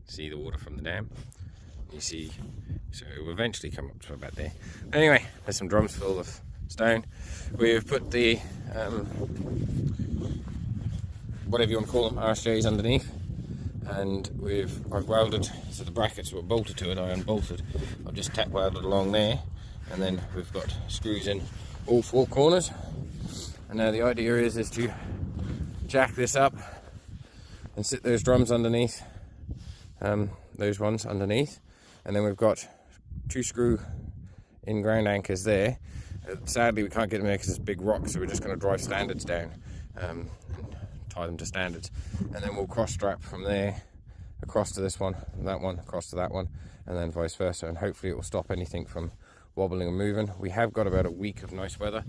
see the water from the dam. You see, so it will eventually come up to about there. Anyway, there's some drums full of stone. We've put the whatever you want to call them, RSJs underneath, and I've welded, so the brackets were bolted to it, I unbolted. I've just tack welded along there, and then we've got screws in all four corners. And now the idea is to jack this up and sit those drums underneath, those ones underneath, and then we've got 2 screw in ground anchors there. Sadly we can't get them there because it's big rock, so we're just going to drive standards down and tie them to standards, and then we'll cross strap from there across to this one, that one, across to that one, and then vice versa, and hopefully it will stop anything from wobbling and moving. We have got about a week of nice weather,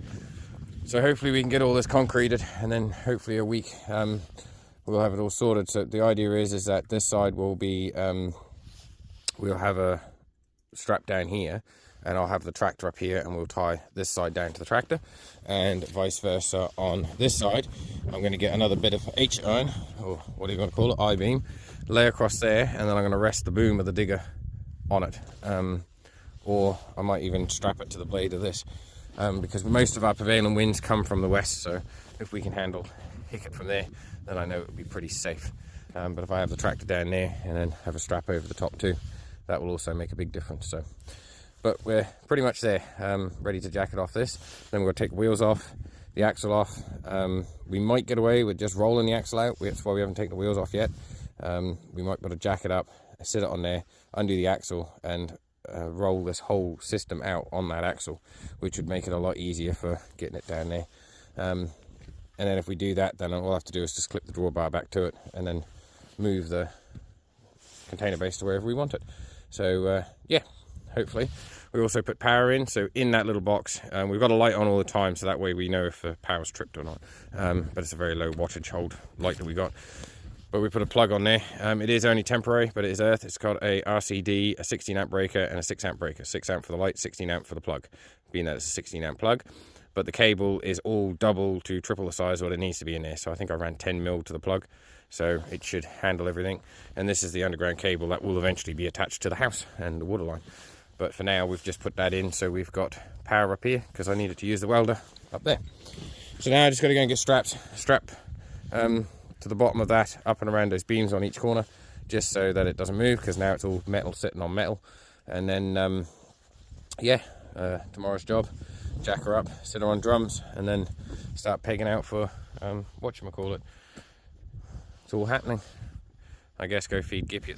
so hopefully we can get all this concreted, and then hopefully a week we'll have it all sorted. So the idea is that this side will be we'll have a strap down here, and I'll have the tractor up here, and we'll tie this side down to the tractor, and vice versa on this side. I'm going to get another bit of H-iron, or what do you want to call it, I-beam, lay across there, and then I'm going to rest the boom of the digger on it, or I might even strap it to the blade of this, because most of our prevailing winds come from the west, so if we can handle it from there, then I know it will be pretty safe. But if I have the tractor down there and then have a strap over the top too, that will also make a big difference. So, but we're pretty much there, ready to jack it off this. Then we're going to take the wheels off, the axle off. We might get away with just rolling the axle out, that's why we haven't taken the wheels off yet. We might be able to jack it up, sit it on there, undo the axle, and roll this whole system out on that axle, which would make it a lot easier for getting it down there. And then if we do that, then all we'll have to do is just clip the drawbar back to it, and then move the container base to wherever we want it. So yeah, hopefully. We also put power in, so in that little box, we've got a light on all the time, so that way we know if the power's tripped or not. But it's a very low wattage hold light that we got. But we put a plug on there. It is only temporary, but it is earth. It's got a RCD, a 16 amp breaker, and a 6 amp breaker. 6 amp for the light, 16 amp for the plug, being that it's a 16 amp plug. But the cable is all double to triple the size of what it needs to be in there. So I think I ran 10 mil to the plug, so it should handle everything. And this is the underground cable that will eventually be attached to the house and the water line. But for now, we've just put that in, so we've got power up here because I needed to use the welder up there. So now I just got to go and get strap to the bottom of that, up and around those beams on each corner, just so that it doesn't move, because now it's all metal sitting on metal. And then yeah, tomorrow's job, jack her up, sit her on drums, and then start pegging out for whatchamacallit. It's all happening. I guess go feed Gippy.